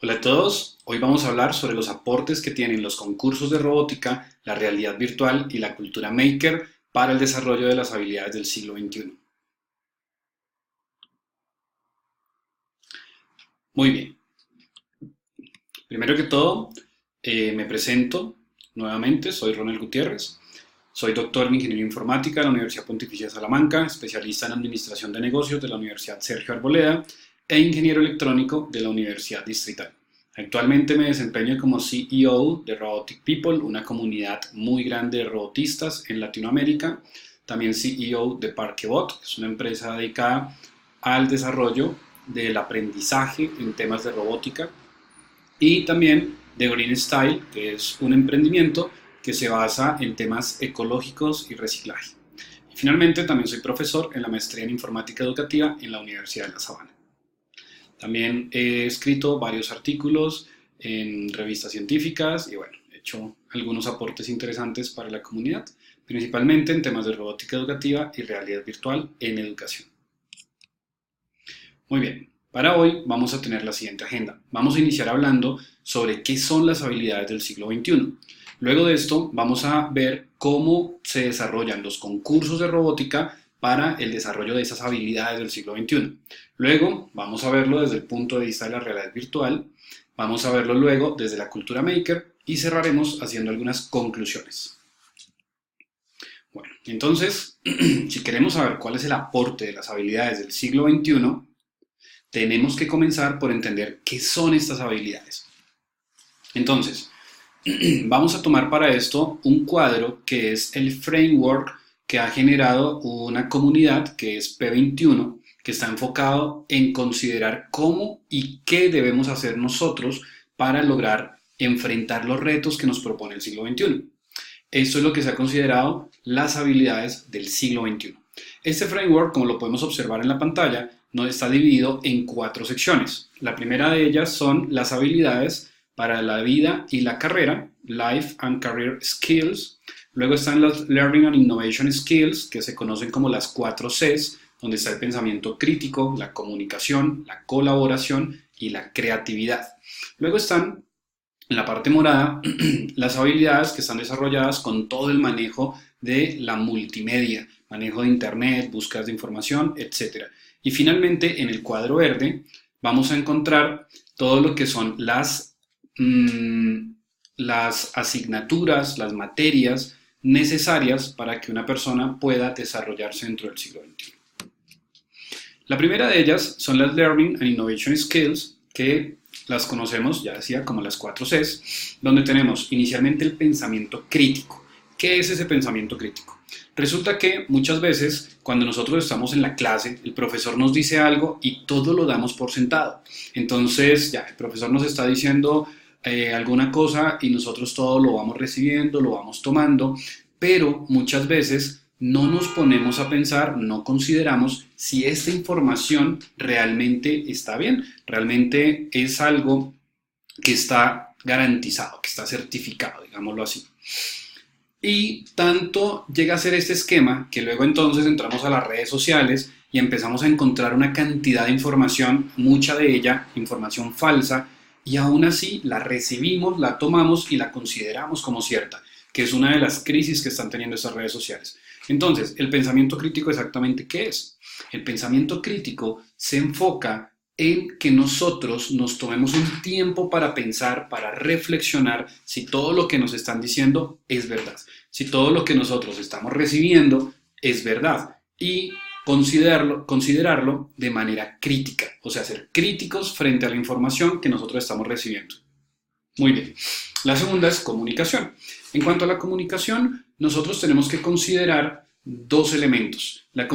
Hola a todos, hoy vamos a hablar sobre los aportes que tienen los concursos de robótica, la realidad virtual y la cultura maker para el desarrollo de las habilidades del siglo XXI. Muy bien, primero que todo me presento nuevamente, soy Ronald Gutiérrez, soy doctor en Ingeniería Informática de la Universidad Pontificia de Salamanca, especialista en Administración de Negocios de la Universidad Sergio Arboleda e ingeniero electrónico de la Universidad Distrital. Actualmente me desempeño como CEO de Robotic People, una comunidad muy grande de robotistas en Latinoamérica. También CEO de Parquebot, que es una empresa dedicada al desarrollo del aprendizaje en temas de robótica. Y también de Green Style, que es un emprendimiento que se basa en temas ecológicos y reciclaje. Y finalmente también soy profesor en la maestría en informática educativa en la Universidad de La Sabana. También he escrito varios artículos en revistas científicas y bueno, he hecho algunos aportes interesantes para la comunidad, principalmente en temas de robótica educativa y realidad virtual en educación. Muy bien, para hoy vamos a tener la siguiente agenda. Vamos a iniciar hablando sobre qué son las habilidades del siglo XXI. Luego de esto vamos a ver cómo se desarrollan los concursos de robótica para el desarrollo de esas habilidades del siglo XXI. Luego vamos a verlo desde el punto de vista de la realidad virtual, vamos a verlo luego desde la cultura maker y cerraremos haciendo algunas conclusiones. Bueno, entonces, si queremos saber cuál es el aporte de las habilidades del siglo XXI, tenemos que comenzar por entender qué son estas habilidades. Entonces, vamos a tomar para esto un cuadro que es el framework que ha generado una comunidad que es P21, que está enfocado en considerar cómo y qué debemos hacer nosotros para lograr enfrentar los retos que nos propone el siglo XXI. Esto es lo que se ha considerado las habilidades del siglo XXI. Este framework, como lo podemos observar en la pantalla, no está dividido en 4 secciones. La primera de ellas son las habilidades para la vida y la carrera, Life and Career Skills. Luego están las Learning and Innovation Skills, que se conocen como las 4 Cs, donde está el pensamiento crítico, la comunicación, la colaboración y la creatividad. Luego están, en la parte morada, las habilidades que están desarrolladas con todo el manejo de la multimedia, manejo de internet, búsquedas de información, etc. Y finalmente, en el cuadro verde, vamos a encontrar todo lo que son las asignaturas, las materias necesarias para que una persona pueda desarrollarse dentro del siglo XXI. La primera de ellas son las Learning and Innovation Skills, que las conocemos, ya decía, como las 4 Cs, donde tenemos inicialmente el pensamiento crítico. ¿Qué es ese pensamiento crítico? Resulta que muchas veces cuando nosotros estamos en la clase, el profesor nos dice algo y todo lo damos por sentado. Entonces, ya, el profesor nos está diciendo alguna cosa y nosotros todo lo vamos recibiendo, lo vamos tomando, pero muchas veces no nos ponemos a pensar, no consideramos si esta información realmente está bien, realmente es algo que está garantizado, que está certificado, digámoslo así. Y tanto llega a ser este esquema que luego entonces entramos a las redes sociales y empezamos a encontrar una cantidad de información, mucha de ella información falsa, y aún así la recibimos, la tomamos y la consideramos como cierta, que es una de las crisis que están teniendo estas redes sociales. Entonces, el pensamiento crítico exactamente ¿qué es? El pensamiento crítico se enfoca en que nosotros nos tomemos un tiempo para pensar, para reflexionar si todo lo que nos están diciendo es verdad, si todo lo que nosotros estamos recibiendo es verdad y considerarlo de manera crítica, o sea, ser críticos frente a la información que nosotros estamos recibiendo. Muy bien. La segunda es comunicación. En cuanto a la comunicación, nosotros tenemos que considerar 2 elementos. La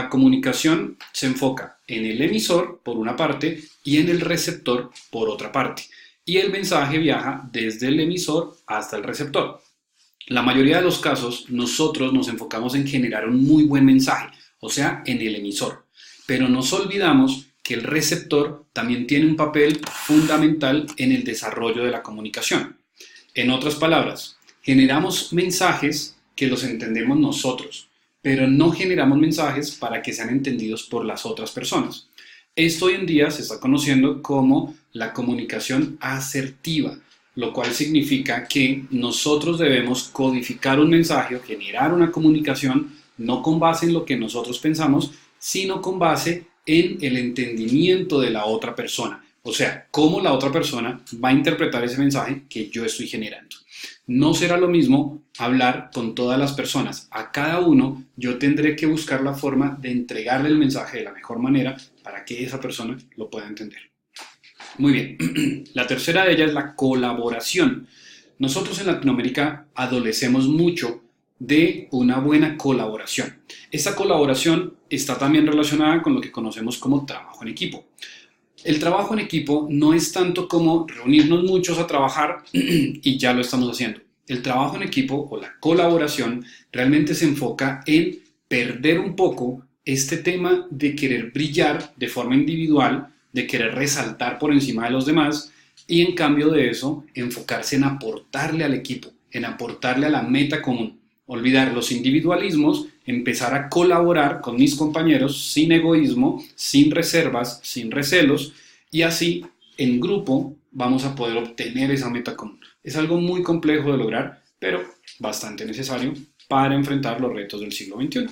comunicación se enfoca en el emisor, por una parte, y en el receptor, por otra parte. Y el mensaje viaja desde el emisor hasta el receptor. La mayoría de los casos, nosotros nos enfocamos en generar un muy buen mensaje, o sea, en el emisor. Pero nos olvidamos que el receptor también tiene un papel fundamental en el desarrollo de la comunicación. En otras palabras, generamos mensajes que los entendemos nosotros, pero no generamos mensajes para que sean entendidos por las otras personas. Esto hoy en día se está conociendo como la comunicación asertiva, lo cual significa que nosotros debemos codificar un mensaje o generar una comunicación no con base en lo que nosotros pensamos, sino con base en el entendimiento de la otra persona. O sea, cómo la otra persona va a interpretar ese mensaje que yo estoy generando. No será lo mismo hablar con todas las personas. A cada uno yo tendré que buscar la forma de entregarle el mensaje de la mejor manera para que esa persona lo pueda entender. Muy bien, la tercera de ellas es la colaboración. Nosotros en Latinoamérica adolecemos mucho de una buena colaboración. Esta colaboración está también relacionada con lo que conocemos como trabajo en equipo. El trabajo en equipo no es tanto como reunirnos muchos a trabajar y ya lo estamos haciendo. El trabajo en equipo o la colaboración realmente se enfoca en perder un poco este tema de querer brillar de forma individual, de querer resaltar por encima de los demás y en cambio de eso enfocarse en aportarle al equipo, en aportarle a la meta común. Olvidar los individualismos, empezar a colaborar con mis compañeros sin egoísmo, sin reservas, sin recelos y así en grupo vamos a poder obtener esa meta común. Es algo muy complejo de lograr, pero bastante necesario para enfrentar los retos del siglo XXI.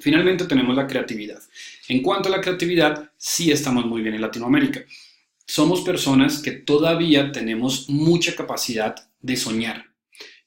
Finalmente tenemos la creatividad. En cuanto a la creatividad, sí estamos muy bien en Latinoamérica. Somos personas que todavía tenemos mucha capacidad de soñar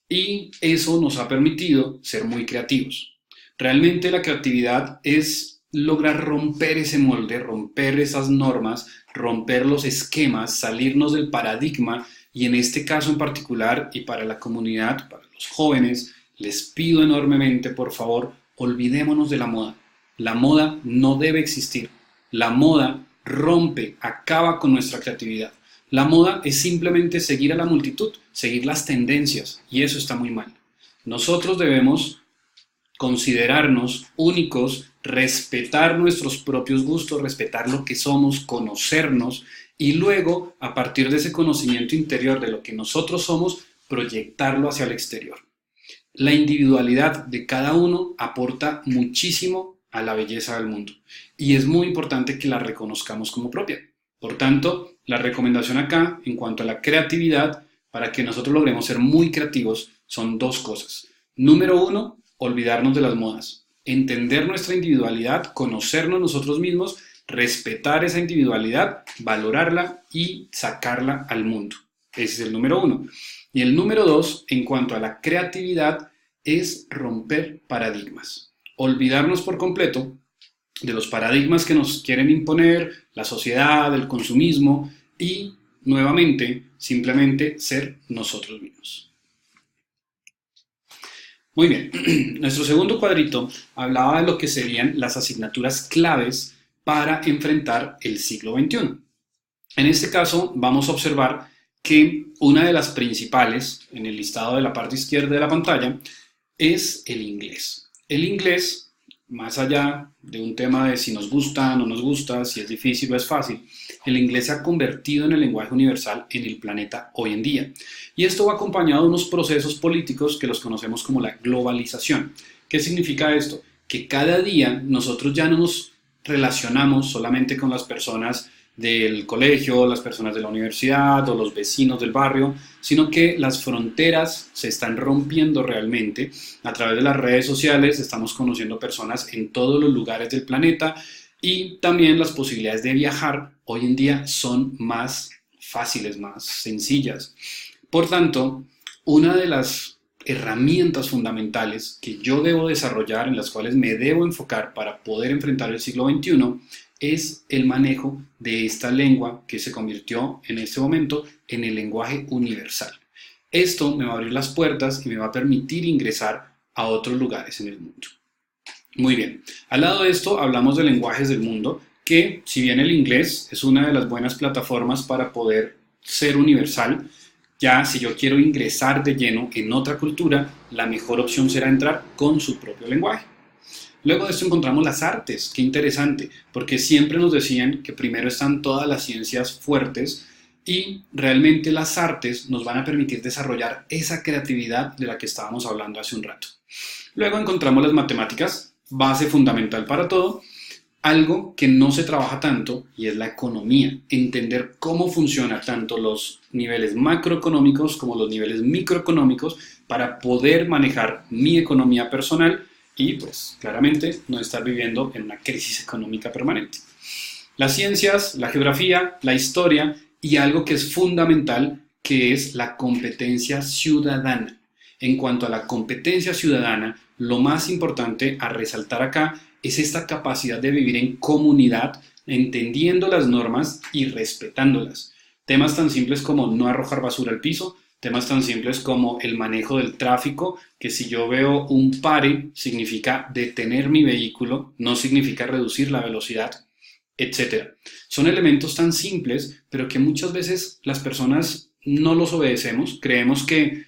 y eso nos ha permitido ser muy creativos. Realmente la creatividad es lograr romper ese molde, romper esas normas, romper los esquemas, salirnos del paradigma y en este caso en particular y para la comunidad, para los jóvenes, les pido enormemente, por favor, olvidémonos de la moda. La moda no debe existir. La moda rompe, acaba con nuestra creatividad. La moda es simplemente seguir a la multitud, seguir las tendencias, y eso está muy mal. Nosotros debemos considerarnos únicos, respetar nuestros propios gustos, respetar lo que somos, conocernos, y luego, a partir de ese conocimiento interior de lo que nosotros somos, proyectarlo hacia el exterior. La individualidad de cada uno aporta muchísimo a la belleza del mundo y es muy importante que la reconozcamos como propia. Por tanto, la recomendación acá en cuanto a la creatividad, para que nosotros logremos ser muy creativos, son dos cosas. Número uno, olvidarnos de las modas, entender nuestra individualidad, conocernos nosotros mismos, respetar esa individualidad, valorarla y sacarla al mundo. Ese es el número uno. Y el número dos, en cuanto a la creatividad, es romper paradigmas. Olvidarnos por completo de los paradigmas que nos quieren imponer, la sociedad, el consumismo y, nuevamente, simplemente ser nosotros mismos. Muy bien, nuestro segundo cuadrito hablaba de lo que serían las asignaturas claves para enfrentar el siglo XXI. En este caso, vamos a observar que una de las principales en el listado de la parte izquierda de la pantalla es el inglés. El inglés, más allá de un tema de si nos gusta o no nos gusta, si es difícil o es fácil, el inglés se ha convertido en el lenguaje universal en el planeta hoy en día. Y esto va acompañado de unos procesos políticos que los conocemos como la globalización. ¿Qué significa esto? Que cada día nosotros ya no nos relacionamos solamente con las personas del colegio, las personas de la universidad o los vecinos del barrio, sino que las fronteras se están rompiendo realmente. A través de las redes sociales estamos conociendo personas en todos los lugares del planeta y también las posibilidades de viajar hoy en día son más fáciles, más sencillas. Por tanto, una de las herramientas fundamentales que yo debo desarrollar, en las cuales me debo enfocar para poder enfrentar el siglo XXI, es el manejo de esta lengua que se convirtió en este momento en el lenguaje universal. Esto me va a abrir las puertas y me va a permitir ingresar a otros lugares en el mundo. Muy bien, al lado de esto hablamos de lenguajes del mundo, que si bien el inglés es una de las buenas plataformas para poder ser universal, ya si yo quiero ingresar de lleno en otra cultura, la mejor opción será entrar con su propio lenguaje. Luego de esto encontramos las artes, qué interesante, porque siempre nos decían que primero están todas las ciencias fuertes y realmente las artes nos van a permitir desarrollar esa creatividad de la que estábamos hablando hace un rato. Luego encontramos las matemáticas, base fundamental para todo, algo que no se trabaja tanto y es la economía, entender cómo funciona tanto los niveles macroeconómicos como los niveles microeconómicos para poder manejar mi economía personal y pues claramente no estar viviendo en una crisis económica permanente. Las ciencias, la geografía, la historia y algo que es fundamental, que es la competencia ciudadana. En cuanto a la competencia ciudadana, lo más importante a resaltar acá es esta capacidad de vivir en comunidad, entendiendo las normas y respetándolas. Temas tan simples como no arrojar basura al piso, temas tan simples como el manejo del tráfico, que si yo veo un pare significa detener mi vehículo, no significa reducir la velocidad, etcétera. Son elementos tan simples, pero que muchas veces las personas no los obedecemos, creemos que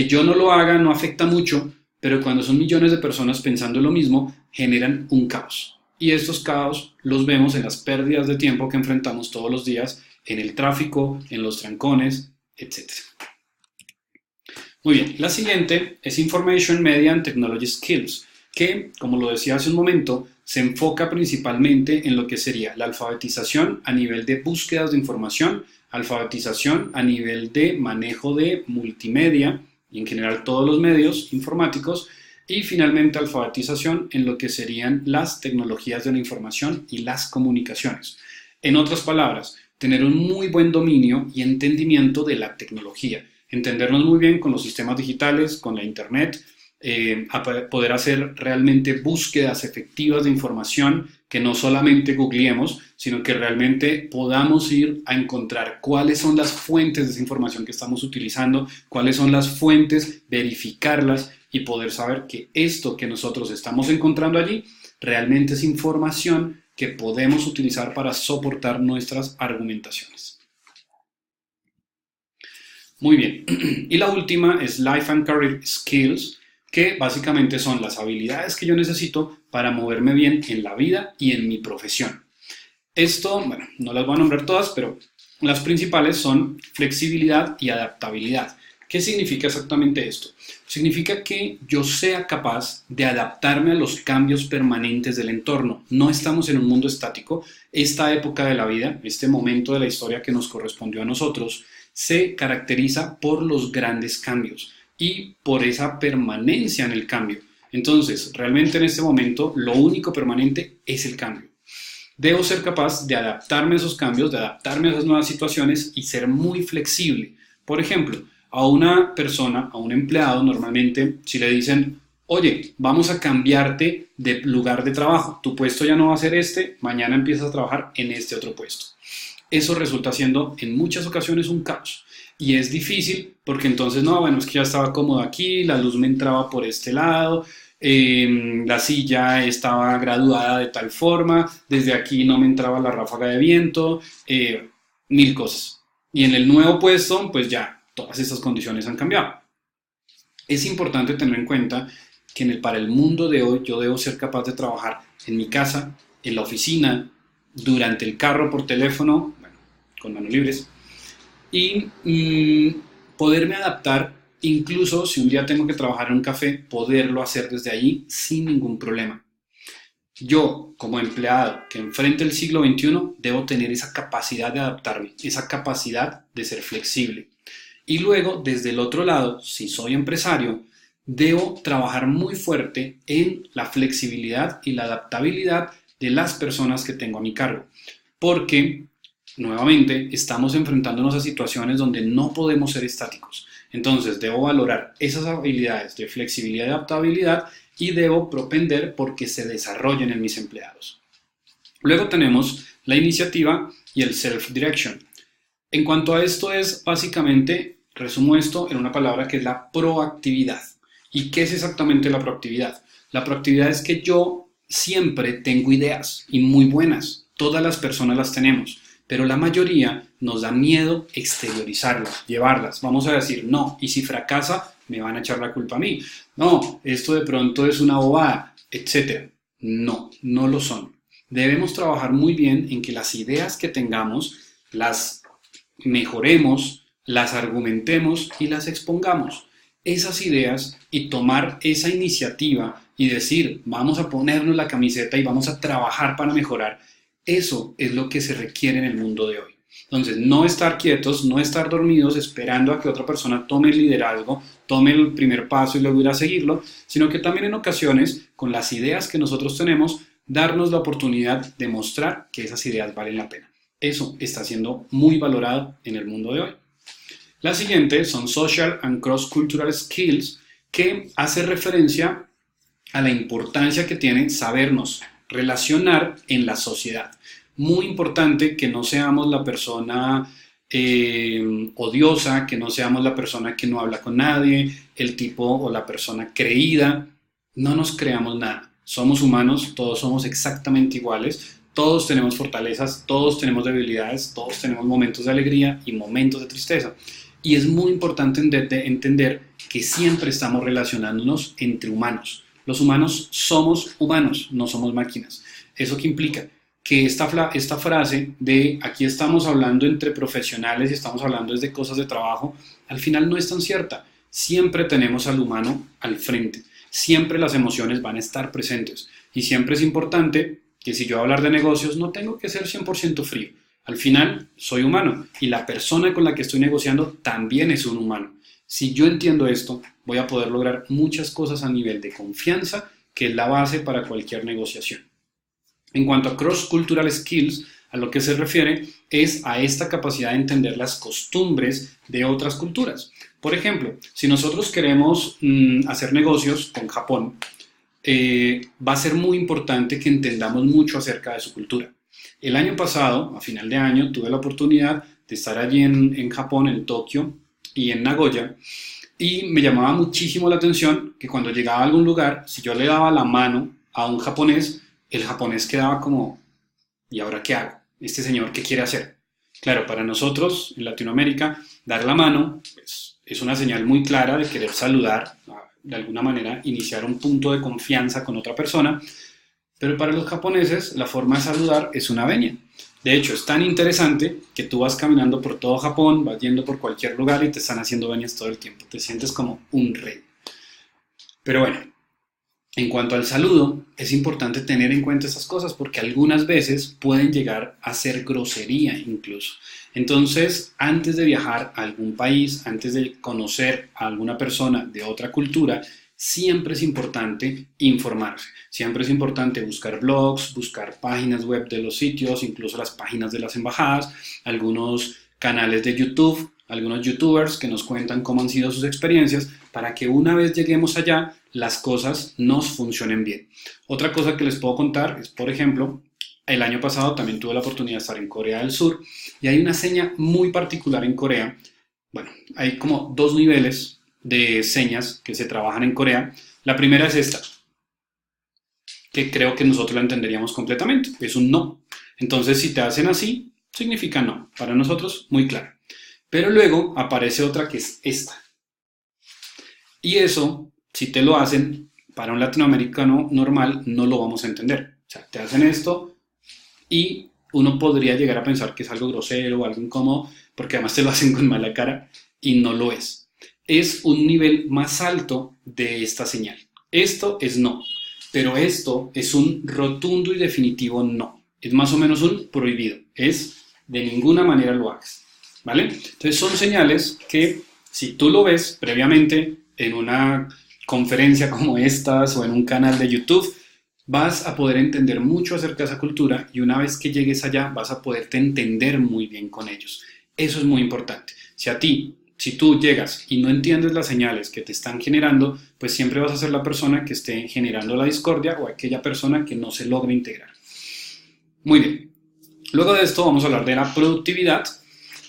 yo no lo haga no afecta mucho, pero cuando son millones de personas pensando lo mismo, generan un caos. Y estos caos los vemos en las pérdidas de tiempo que enfrentamos todos los días, en el tráfico, en los trancones, etc. Muy bien, la siguiente es Information Media and Technology Skills, que, como lo decía hace un momento, se enfoca principalmente en lo que sería la alfabetización a nivel de búsquedas de información, alfabetización a nivel de manejo de multimedia y en general todos los medios informáticos, y finalmente alfabetización en lo que serían las tecnologías de la información y las comunicaciones. En otras palabras, tener un muy buen dominio y entendimiento de la tecnología, entendernos muy bien con los sistemas digitales, con la internet, poder hacer realmente búsquedas efectivas de información, que no solamente googleemos, sino que realmente podamos ir a encontrar cuáles son las fuentes de esa información que estamos utilizando, cuáles son las fuentes, verificarlas y poder saber que esto que nosotros estamos encontrando allí realmente es información que podemos utilizar para soportar nuestras argumentaciones. Muy bien, y la última es Life and Career Skills, que básicamente son las habilidades que yo necesito para moverme bien en la vida y en mi profesión. Esto, bueno, no las voy a nombrar todas, pero las principales son flexibilidad y adaptabilidad. ¿Qué significa exactamente esto? Significa que yo sea capaz de adaptarme a los cambios permanentes del entorno. No estamos en un mundo estático. Esta época de la vida, este momento de la historia que nos correspondió a nosotros, se caracteriza por los grandes cambios y por esa permanencia en el cambio. Entonces, realmente en este momento, lo único permanente es el cambio. Debo ser capaz de adaptarme a esos cambios, de adaptarme a esas nuevas situaciones y ser muy flexible. Por ejemplo, a una persona, a un empleado, normalmente, si le dicen, oye, vamos a cambiarte de lugar de trabajo, tu puesto ya no va a ser este, mañana empiezas a trabajar en este otro puesto. Eso resulta siendo en muchas ocasiones un caos. Y es difícil porque entonces, no, bueno, es que ya estaba cómodo aquí, la luz me entraba por este lado, la silla estaba graduada de tal forma, desde aquí no me entraba la ráfaga de viento, mil cosas. Y en el nuevo puesto, pues ya, todas estas condiciones han cambiado. Es importante tener en cuenta que para el mundo de hoy yo debo ser capaz de trabajar en mi casa, en la oficina, durante el carro por teléfono, bueno, con manos libres, y poderme adaptar, incluso si un día tengo que trabajar en un café, poderlo hacer desde allí sin ningún problema. Yo, como empleado que enfrente el siglo XXI, debo tener esa capacidad de adaptarme, esa capacidad de ser flexible. Y luego, desde el otro lado, si soy empresario, debo trabajar muy fuerte en la flexibilidad y la adaptabilidad de las personas que tengo a mi cargo. Porque nuevamente, estamos enfrentándonos a situaciones donde no podemos ser estáticos. Entonces, debo valorar esas habilidades de flexibilidad y adaptabilidad y debo propender porque se desarrollen en mis empleados. Luego tenemos la iniciativa y el self-direction. En cuanto a esto es básicamente, resumo esto en una palabra que es la proactividad. ¿Y qué es exactamente la proactividad? La proactividad es que yo siempre tengo ideas y muy buenas. Todas las personas las tenemos. Pero la mayoría nos da miedo exteriorizarlas, llevarlas. Vamos a decir, no, y si fracasa, me van a echar la culpa a mí. No, esto de pronto es una bobada, etc. No, no lo son. Debemos trabajar muy bien en que las ideas que tengamos las mejoremos, las argumentemos y las expongamos. Esas ideas y tomar esa iniciativa y decir, vamos a ponernos la camiseta y vamos a trabajar para mejorar, eso es lo que se requiere en el mundo de hoy. Entonces, no estar quietos, no estar dormidos esperando a que otra persona tome el liderazgo, tome el primer paso y luego ir a seguirlo, sino que también en ocasiones, con las ideas que nosotros tenemos, darnos la oportunidad de mostrar que esas ideas valen la pena. Eso está siendo muy valorado en el mundo de hoy. La siguiente son Social and Cross-Cultural Skills, que hace referencia a la importancia que tiene sabernos relacionar en la sociedad. Muy importante que no seamos la persona odiosa, que no seamos la persona que no habla con nadie, el tipo o la persona creída. No nos creamos nada. Somos humanos, todos somos exactamente iguales, todos tenemos fortalezas, todos tenemos debilidades, todos tenemos momentos de alegría y momentos de tristeza. Y es muy importante entender que siempre estamos relacionándonos entre humanos. Los humanos somos humanos, no somos máquinas. ¿Eso qué implica? Que esta frase de aquí estamos hablando entre profesionales y estamos hablando desde cosas de trabajo, al final no es tan cierta. Siempre tenemos al humano al frente. Siempre las emociones van a estar presentes. Y siempre es importante que si yo voy a hablar de negocios, no tengo que ser 100% frío. Al final, soy humano y la persona con la que estoy negociando también es un humano. Si yo entiendo esto, voy a poder lograr muchas cosas a nivel de confianza, que es la base para cualquier negociación. En cuanto a cross-cultural skills, a lo que se refiere es a esta capacidad de entender las costumbres de otras culturas. Por ejemplo, si nosotros queremos hacer negocios con Japón, va a ser muy importante que entendamos mucho acerca de su cultura. El año pasado, a final de año, tuve la oportunidad de estar allí en Japón, en Tokio y en Nagoya, y me llamaba muchísimo la atención que cuando llegaba a algún lugar, si yo le daba la mano a un japonés, el japonés quedaba como, ¿y ahora qué hago? ¿Este señor qué quiere hacer? Claro, para nosotros en Latinoamérica, dar la mano pues, es una señal muy clara de querer saludar, de alguna manera iniciar un punto de confianza con otra persona, pero para los japoneses la forma de saludar es una venia. De hecho, es tan interesante que tú vas caminando por todo Japón, vas yendo por cualquier lugar y te están haciendo venias todo el tiempo. Te sientes como un rey. Pero bueno, en cuanto al saludo, es importante tener en cuenta esas cosas porque algunas veces pueden llegar a ser grosería incluso. Entonces, antes de viajar a algún país, antes de conocer a alguna persona de otra cultura, siempre es importante informarse. Siempre es importante buscar blogs, buscar páginas web de los sitios, incluso las páginas de las embajadas, algunos canales de YouTube, algunos youtubers que nos cuentan cómo han sido sus experiencias para que una vez lleguemos allá, las cosas nos funcionen bien. Otra cosa que les puedo contar es, por ejemplo, el año pasado también tuve la oportunidad de estar en Corea del Sur y hay una seña muy particular en Corea. Bueno, hay como dos niveles de señas que se trabajan en Corea. La primera es esta, que creo que nosotros la entenderíamos completamente, es un no. Entonces, si te hacen así, significa no. Para nosotros, muy claro. Pero luego aparece otra que es esta. Y eso, si te lo hacen, para un latinoamericano normal, no lo vamos a entender. O sea, te hacen esto y uno podría llegar a pensar que es algo grosero o algo incómodo, porque además te lo hacen con mala cara y no lo es. Es un nivel más alto de esta señal. Esto es no, pero esto es un rotundo y definitivo no. Es más o menos un prohibido. Es de ninguna manera lo hagas. ¿Vale? Entonces son señales que si tú lo ves previamente en una conferencia como estas o en un canal de YouTube, vas a poder entender mucho acerca de esa cultura y una vez que llegues allá vas a poderte entender muy bien con ellos. Eso es muy importante. Si tú llegas y no entiendes las señales que te están generando, pues siempre vas a ser la persona que esté generando la discordia o aquella persona que no se logre integrar. Muy bien. Luego de esto vamos a hablar de la productividad,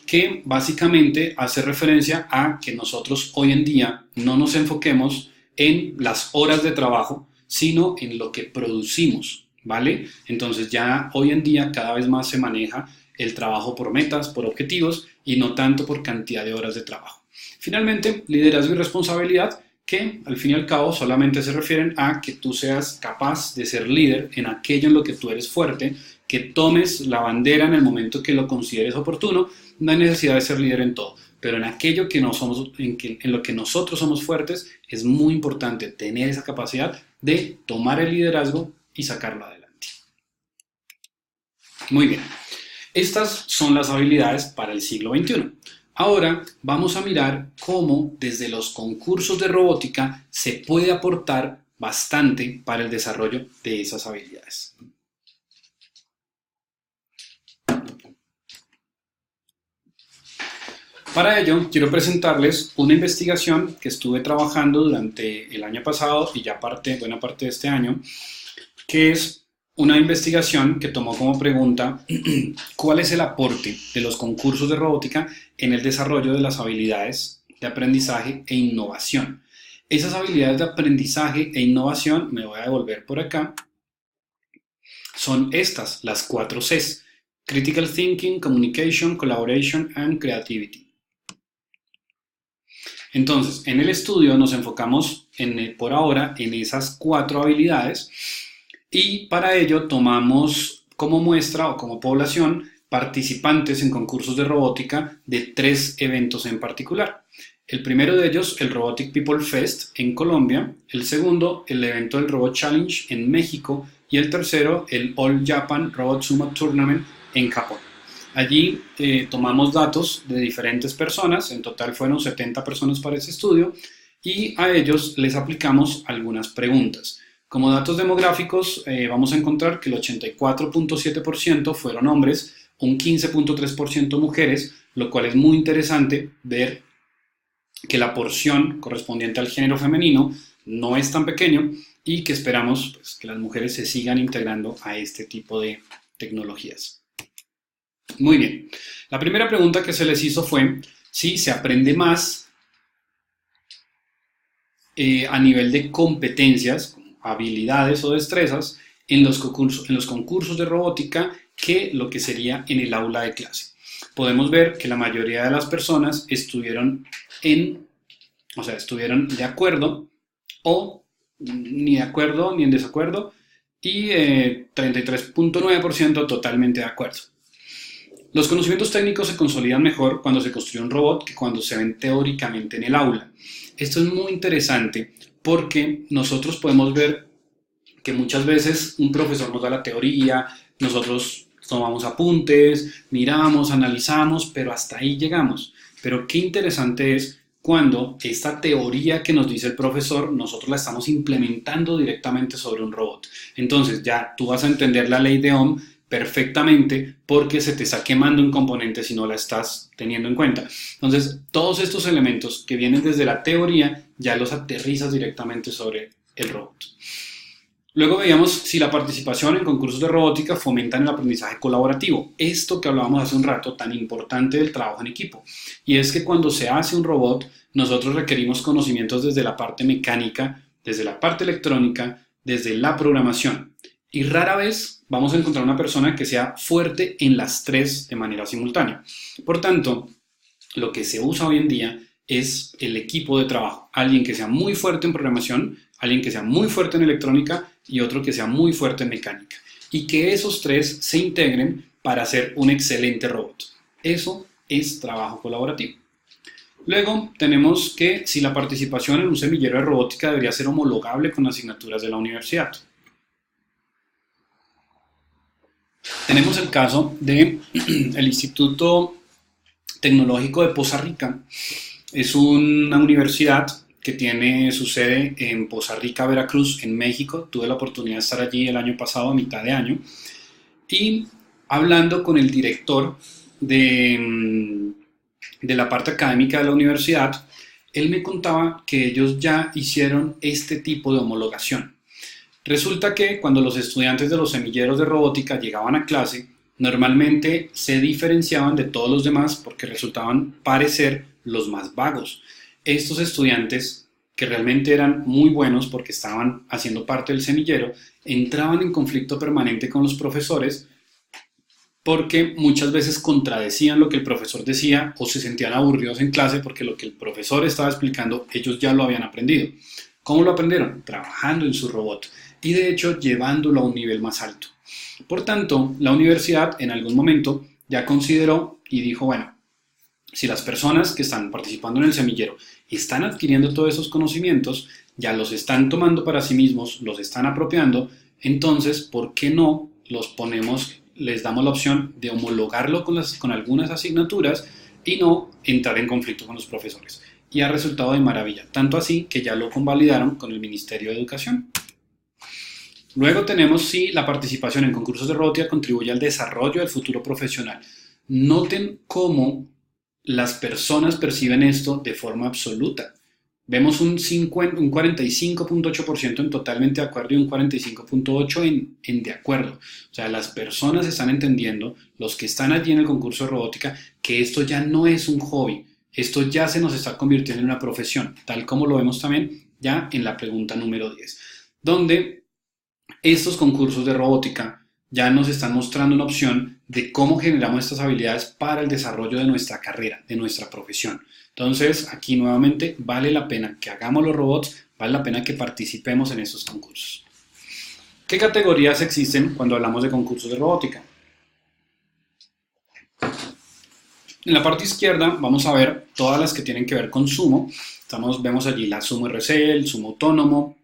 que básicamente hace referencia a que nosotros hoy en día no nos enfoquemos en las horas de trabajo, sino en lo que producimos, ¿vale? Entonces ya hoy en día cada vez más se maneja el trabajo por metas, por objetivos y no tanto por cantidad de horas de trabajo. Finalmente, liderazgo y responsabilidad, que al fin y al cabo solamente se refieren a que tú seas capaz de ser líder en aquello en lo que tú eres fuerte, que tomes la bandera en el momento que lo consideres oportuno. No hay necesidad de ser líder en todo, pero en aquello que no somos, en lo que nosotros somos fuertes, es muy importante tener esa capacidad de tomar el liderazgo y sacarlo adelante. Muy bien, estas son las habilidades para el siglo XXI. Ahora vamos a mirar cómo desde los concursos de robótica se puede aportar bastante para el desarrollo de esas habilidades. Para ello, quiero presentarles una investigación que estuve trabajando durante el año pasado y ya buena parte de este año, que es una investigación que tomó como pregunta cuál es el aporte de los concursos de robótica en el desarrollo de las habilidades de aprendizaje e innovación. Esas habilidades de aprendizaje e innovación, me voy a devolver por acá, son estas, las 4 Cs: Critical Thinking, Communication, Collaboration and Creativity. Entonces, en el estudio nos enfocamos por ahora en esas 4 habilidades y para ello tomamos como muestra o como población participantes en concursos de robótica de 3 eventos en particular. El primero de ellos, el Robotic People Fest en Colombia; el segundo, el evento del Robot Challenge en México; y el tercero, el All Japan Robot Sumo Tournament en Japón. Allí tomamos datos de diferentes personas, en total fueron 70 personas para ese estudio, y a ellos les aplicamos algunas preguntas. Como datos demográficos vamos a encontrar que el 84.7% fueron hombres, un 15.3% mujeres, lo cual es muy interesante ver que la porción correspondiente al género femenino no es tan pequeño y que esperamos pues, que las mujeres se sigan integrando a este tipo de tecnologías. Muy bien, la primera pregunta que se les hizo fue si se aprende más a nivel de competencias, habilidades o destrezas en los concursos de robótica que lo que sería en el aula de clase. Podemos ver que la mayoría de las personas estuvieron de acuerdo o ni de acuerdo ni en desacuerdo y 33.9% totalmente de acuerdo. Los conocimientos técnicos se consolidan mejor cuando se construye un robot que cuando se ven teóricamente en el aula. Esto es muy interesante porque nosotros podemos ver que muchas veces un profesor nos da la teoría, nosotros tomamos apuntes, miramos, analizamos, pero hasta ahí llegamos. Pero qué interesante es cuando esta teoría que nos dice el profesor, nosotros la estamos implementando directamente sobre un robot. Entonces ya tú vas a entender la ley de Ohm perfectamente porque se te está quemando un componente si no la estás teniendo en cuenta. Entonces, todos estos elementos que vienen desde la teoría ya los aterrizas directamente sobre el robot. Luego veíamos si la participación en concursos de robótica fomentan el aprendizaje colaborativo. Esto que hablábamos hace un rato, tan importante del trabajo en equipo. Y es que cuando se hace un robot, nosotros requerimos conocimientos desde la parte mecánica, desde la parte electrónica, desde la programación. Y rara vez vamos a encontrar una persona que sea fuerte en las 3 de manera simultánea. Por tanto, lo que se usa hoy en día es el equipo de trabajo. Alguien que sea muy fuerte en programación, alguien que sea muy fuerte en electrónica y otro que sea muy fuerte en mecánica. Y que esos 3 se integren para hacer un excelente robot. Eso es trabajo colaborativo. Luego tenemos que si la participación en un semillero de robótica debería ser homologable con asignaturas de la universidad. Tenemos el caso del Instituto Tecnológico de Poza Rica. Es una universidad que tiene su sede en Poza Rica, Veracruz, en México. Tuve la oportunidad de estar allí el año pasado, a mitad de año. Y hablando con el director de la parte académica de la universidad, él me contaba que ellos ya hicieron este tipo de homologación. Resulta que cuando los estudiantes de los semilleros de robótica llegaban a clase, normalmente se diferenciaban de todos los demás porque resultaban parecer los más vagos. Estos estudiantes, que realmente eran muy buenos porque estaban haciendo parte del semillero, entraban en conflicto permanente con los profesores porque muchas veces contradecían lo que el profesor decía o se sentían aburridos en clase porque lo que el profesor estaba explicando ellos ya lo habían aprendido. ¿Cómo lo aprendieron? Trabajando en su robot y de hecho llevándolo a un nivel más alto. Por tanto, la universidad en algún momento ya consideró y dijo, bueno, si las personas que están participando en el semillero están adquiriendo todos esos conocimientos, ya los están tomando para sí mismos, los están apropiando, entonces, ¿por qué no los ponemos, les damos la opción de homologarlo con algunas asignaturas y no entrar en conflicto con los profesores? Y ha resultado de maravilla, tanto así que ya lo convalidaron con el Ministerio de Educación. Luego tenemos si la participación en concursos de robótica contribuye al desarrollo del futuro profesional. Noten cómo las personas perciben esto de forma absoluta. Vemos un 45.8% en totalmente de acuerdo y un 45.8% en de acuerdo. O sea, las personas están entendiendo, los que están allí en el concurso de robótica, que esto ya no es un hobby, esto ya se nos está convirtiendo en una profesión, tal como lo vemos también ya en la pregunta número 10, donde estos concursos de robótica ya nos están mostrando una opción de cómo generamos estas habilidades para el desarrollo de nuestra carrera, de nuestra profesión. Entonces, aquí nuevamente vale la pena que hagamos los robots, vale la pena que participemos en estos concursos. ¿Qué categorías existen cuando hablamos de concursos de robótica? En la parte izquierda vamos a ver todas las que tienen que ver con sumo. Vemos allí la sumo RC, el sumo autónomo,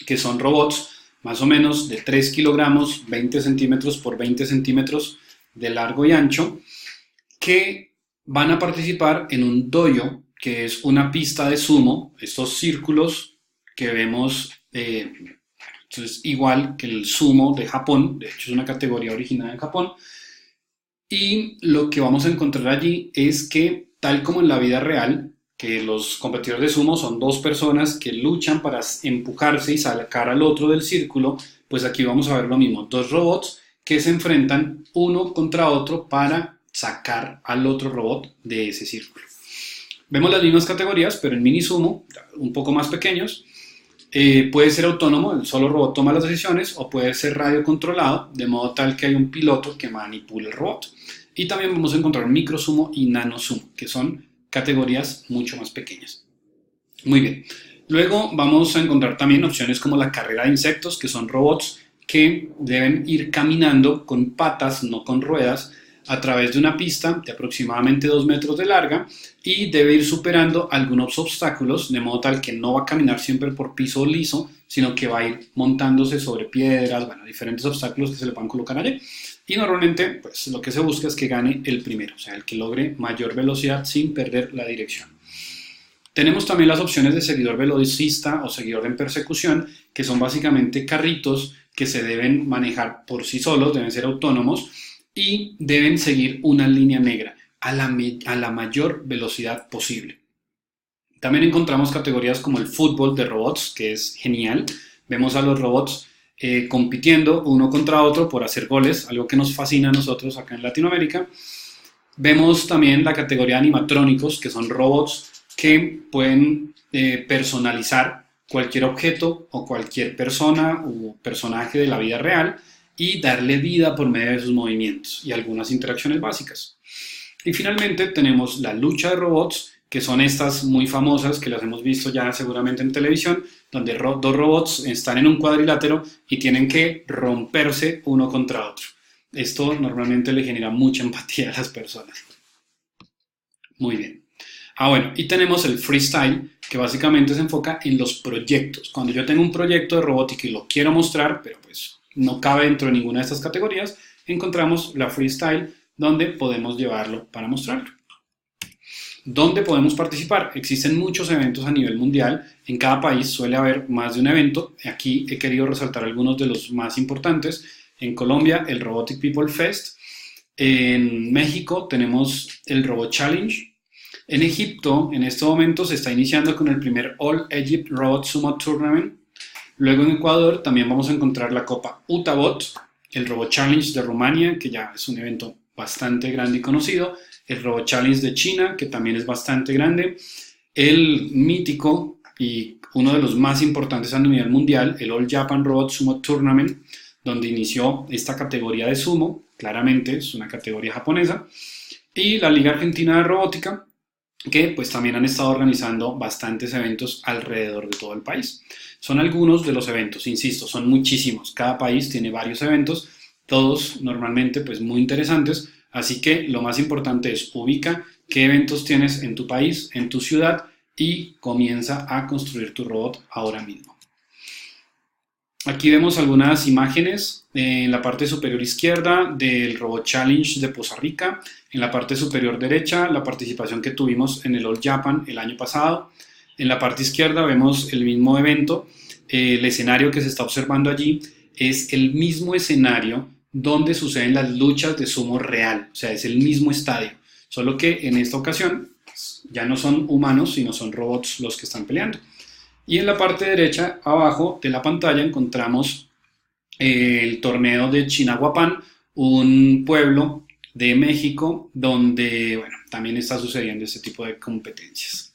que son robots más o menos de 3 kilogramos, 20 centímetros por 20 centímetros de largo y ancho, que van a participar en un dojo, que es una pista de sumo, estos círculos que vemos, entonces igual que el sumo de Japón, de hecho es una categoría originada en Japón, y lo que vamos a encontrar allí es que, tal como en la vida real, que los competidores de sumo son dos personas que luchan para empujarse y sacar al otro del círculo, pues aquí vamos a ver lo mismo, dos robots que se enfrentan uno contra otro para sacar al otro robot de ese círculo. Vemos las mismas categorías, pero en mini sumo, un poco más pequeños. Puede ser autónomo, el solo robot toma las decisiones, o puede ser radio controlado, de modo tal que hay un piloto que manipula el robot. Y también vamos a encontrar micro sumo y nano sumo, que son categorías mucho más pequeñas. Muy bien. Luego vamos a encontrar también opciones como la carrera de insectos, que son robots que deben ir caminando con patas, no con ruedas, a través de una pista de aproximadamente 2 metros de larga y debe ir superando algunos obstáculos, de modo tal que no va a caminar siempre por piso liso, sino que va a ir montándose sobre piedras, bueno, diferentes obstáculos que se le van a colocar allí. Y normalmente, pues lo que se busca es que gane el primero, o sea, el que logre mayor velocidad sin perder la dirección. Tenemos también las opciones de seguidor velocista o seguidor en persecución, que son básicamente carritos que se deben manejar por sí solos, deben ser autónomos y deben seguir una línea negra a la mayor velocidad posible. También encontramos categorías como el fútbol de robots, que es genial. Vemos a los robots compitiendo uno contra otro por hacer goles, algo que nos fascina a nosotros acá en Latinoamérica. Vemos también la categoría de animatrónicos, que son robots que pueden personalizar cualquier objeto o cualquier persona o personaje de la vida real y darle vida por medio de sus movimientos y algunas interacciones básicas. Y finalmente tenemos la lucha de robots, que son estas muy famosas que las hemos visto ya seguramente en televisión, donde dos robots están en un cuadrilátero y tienen que romperse uno contra otro. Esto normalmente le genera mucha empatía a las personas. Muy bien. Bueno, y tenemos el freestyle, que básicamente se enfoca en los proyectos. Cuando yo tengo un proyecto de robótica y lo quiero mostrar, pero pues no cabe dentro de ninguna de estas categorías, encontramos la freestyle, donde podemos llevarlo para mostrarlo. ¿Dónde podemos participar? Existen muchos eventos a nivel mundial, en cada país suele haber más de un evento, aquí he querido resaltar algunos de los más importantes. En Colombia, el Robotic People Fest, en México tenemos el Robot Challenge, en Egipto en este momento se está iniciando con el primer All Egypt Robot Sumo Tournament. Luego en Ecuador también vamos a encontrar la Copa Utabot, el Robot Challenge de Rumania, que ya es un evento bastante grande y conocido, el Robot Challenge de China, que también es bastante grande, el mítico y uno de los más importantes a nivel mundial, el All Japan Robot Sumo Tournament, donde inició esta categoría de sumo, claramente es una categoría japonesa, y la Liga Argentina de Robótica, que pues también han estado organizando bastantes eventos alrededor de todo el país. Son algunos de los eventos, insisto, son muchísimos, cada país tiene varios eventos, todos normalmente pues muy interesantes, así que lo más importante es ubica qué eventos tienes en tu país, en tu ciudad, y comienza a construir tu robot ahora mismo. Aquí vemos algunas imágenes en la parte superior izquierda del Robot Challenge de Poza Rica. En la parte superior derecha, la participación que tuvimos en el All Japan el año pasado. En la parte izquierda vemos el mismo evento. El escenario que se está observando allí es el mismo escenario donde suceden las luchas de sumo real. O sea, es el mismo estadio. Solo que en esta ocasión ya no son humanos, sino son robots los que están peleando. Y en la parte derecha, abajo de la pantalla, encontramos el torneo de Chinahuapan, un pueblo de México donde, bueno, también está sucediendo este tipo de competencias.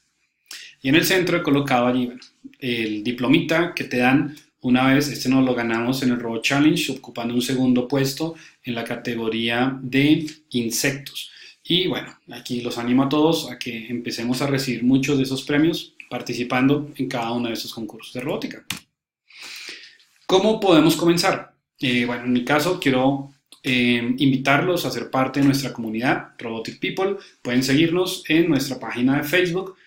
Y en el centro he colocado allí, bueno, el diplomita que te dan una vez. Este nos lo ganamos en el Robot Challenge, ocupando un segundo puesto en la categoría de insectos. Y bueno, aquí los animo a todos a que empecemos a recibir muchos de esos premios participando en cada uno de estos concursos de robótica. ¿Cómo podemos comenzar? Bueno, en mi caso quiero invitarlos a ser parte de nuestra comunidad Robotic People. Pueden seguirnos en nuestra página de Facebook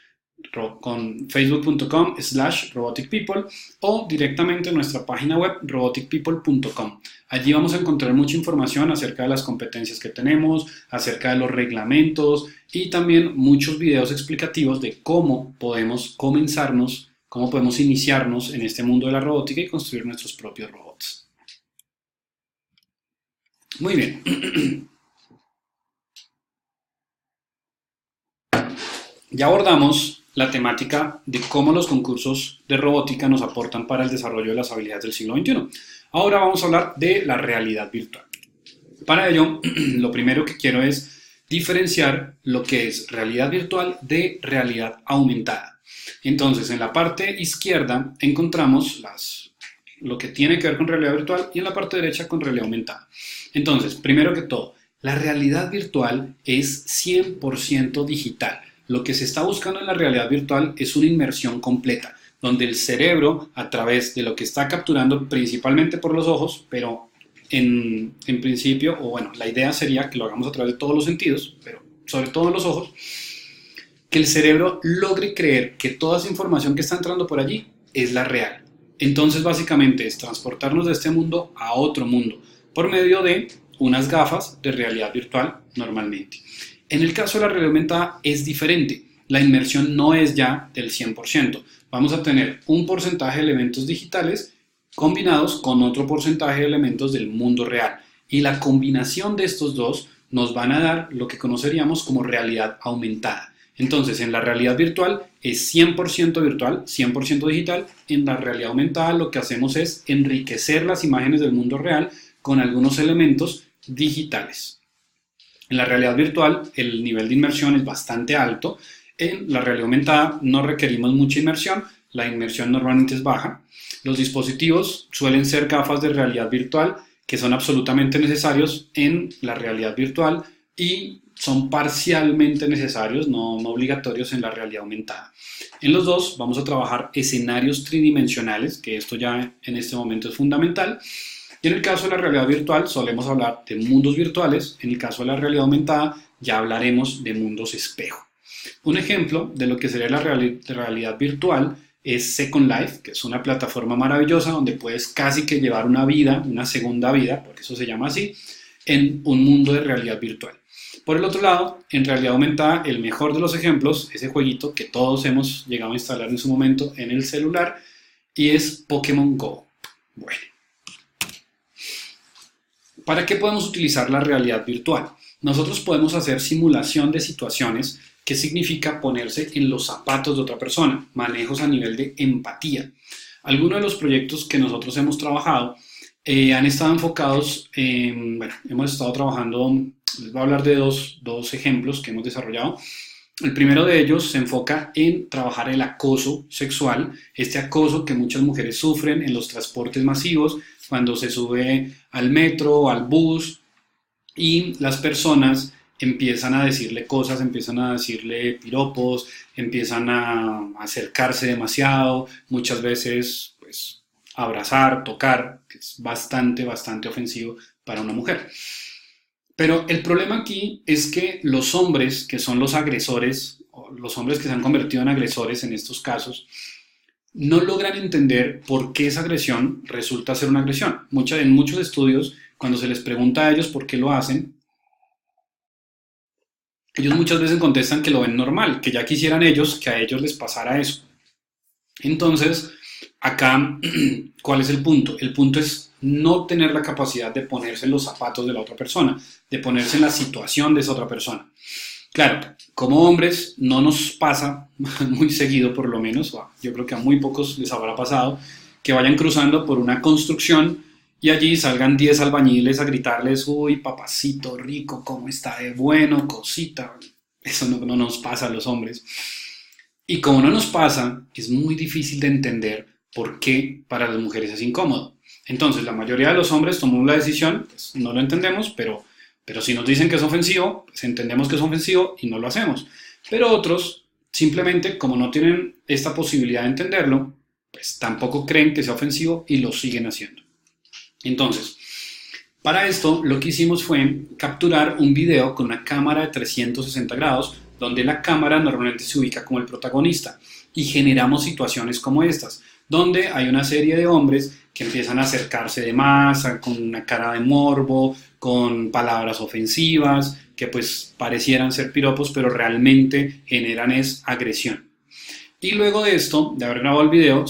con facebook.com/roboticpeople o directamente en nuestra página web roboticpeople.com. Allí vamos a encontrar mucha información acerca de las competencias que tenemos, acerca de los reglamentos y también muchos videos explicativos de cómo podemos comenzarnos, cómo podemos iniciarnos en este mundo de la robótica y construir nuestros propios robots. Muy bien. Ya abordamos la temática de cómo los concursos de robótica nos aportan para el desarrollo de las habilidades del siglo XXI. Ahora vamos a hablar de la realidad virtual. Para ello, lo primero que quiero es diferenciar lo que es realidad virtual de realidad aumentada. Entonces, en la parte izquierda encontramos lo que tiene que ver con realidad virtual y en la parte derecha con realidad aumentada. Entonces, primero que todo, la realidad virtual es 100% digital. Lo que se está buscando en la realidad virtual es una inmersión completa, donde el cerebro, a través de lo que está capturando principalmente por los ojos, pero en principio, o bueno, la idea sería que lo hagamos a través de todos los sentidos, pero sobre todo en los ojos, que el cerebro logre creer que toda esa información que está entrando por allí es la real. Entonces, básicamente es transportarnos de este mundo a otro mundo, por medio de unas gafas de realidad virtual normalmente. En el caso de la realidad aumentada es diferente. La inmersión no es ya del 100%. Vamos a tener un porcentaje de elementos digitales combinados con otro porcentaje de elementos del mundo real. Y la combinación de estos dos nos van a dar lo que conoceríamos como realidad aumentada. Entonces, en la realidad virtual es 100% virtual, 100% digital. En la realidad aumentada lo que hacemos es enriquecer las imágenes del mundo real con algunos elementos digitales. En la realidad virtual el nivel de inmersión es bastante alto. En la realidad aumentada no requerimos mucha inmersión, la inmersión normalmente es baja. Los dispositivos suelen ser gafas de realidad virtual que son absolutamente necesarios en la realidad virtual y son parcialmente necesarios, no obligatorios en la realidad aumentada. En los dos vamos a trabajar escenarios tridimensionales, que esto ya en este momento es fundamental. Y en el caso de la realidad virtual solemos hablar de mundos virtuales, en el caso de la realidad aumentada ya hablaremos de mundos espejo. Un ejemplo de lo que sería la realidad virtual es Second Life, que es una plataforma maravillosa donde puedes casi que llevar una vida, una segunda vida, por eso se llama así, en un mundo de realidad virtual. Por el otro lado, en realidad aumentada, el mejor de los ejemplos, ese jueguito que todos hemos llegado a instalar en su momento en el celular, y es Pokémon Go. Bueno. ¿Para qué podemos utilizar la realidad virtual? Nosotros podemos hacer simulación de situaciones, que significa ponerse en los zapatos de otra persona, manejos a nivel de empatía. Algunos de los proyectos que nosotros hemos trabajado han estado enfocados en, bueno, hemos estado trabajando, les voy a hablar de dos ejemplos que hemos desarrollado. El primero de ellos se enfoca en trabajar el acoso sexual, este acoso que muchas mujeres sufren en los transportes masivos, cuando se sube al metro o al bus y las personas empiezan a decirle cosas, empiezan a decirle piropos, empiezan a acercarse demasiado, muchas veces pues abrazar, tocar, que es bastante ofensivo para una mujer. Pero el problema aquí es que los hombres, que son los agresores o los hombres que se han convertido en agresores en estos casos, no logran entender por qué esa agresión resulta ser una agresión. En muchos estudios, cuando se les pregunta a ellos por qué lo hacen, ellos muchas veces contestan que lo ven normal, que ya quisieran ellos que a ellos les pasara eso. Entonces, acá, ¿cuál es el punto? El punto es no tener la capacidad de ponerse en los zapatos de la otra persona, de ponerse en la situación de esa otra persona. Claro, como hombres no nos pasa muy seguido, por lo menos, yo creo que a muy pocos les habrá pasado, que vayan cruzando por una construcción y allí salgan 10 albañiles a gritarles, uy, papacito rico, ¿cómo está de bueno, cosita? Eso no nos pasa a los hombres. Y como no nos pasa, es muy difícil de entender por qué para las mujeres es incómodo. Entonces, la mayoría de los hombres tomamos la decisión, pues, no lo entendemos, pero si nos dicen que es ofensivo, pues entendemos que es ofensivo y no lo hacemos. Pero otros, simplemente como no tienen esta posibilidad de entenderlo, pues tampoco creen que sea ofensivo y lo siguen haciendo. Entonces, para esto lo que hicimos fue capturar un video con una cámara de 360 grados, donde la cámara normalmente se ubica como el protagonista, y generamos situaciones como estas, donde hay una serie de hombres que empiezan a acercarse de más, con una cara de morbo, con palabras ofensivas, que pues parecieran ser piropos, pero realmente generan es agresión. Y luego de esto, de haber grabado el video,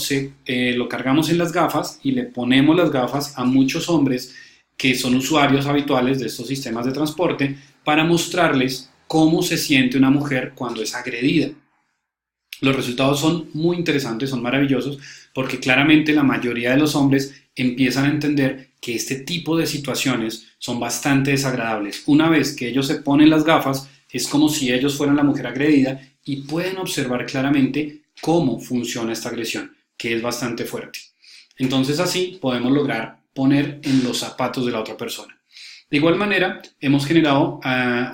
lo cargamos en las gafas y le ponemos las gafas a muchos hombres que son usuarios habituales de estos sistemas de transporte para mostrarles cómo se siente una mujer cuando es agredida. Los resultados son muy interesantes, son maravillosos, porque claramente la mayoría de los hombres empiezan a entender que este tipo de situaciones son bastante desagradables. Una vez que ellos se ponen las gafas, es como si ellos fueran la mujer agredida y pueden observar claramente cómo funciona esta agresión, que es bastante fuerte. Entonces así podemos lograr poner en los zapatos de la otra persona. De igual manera, hemos generado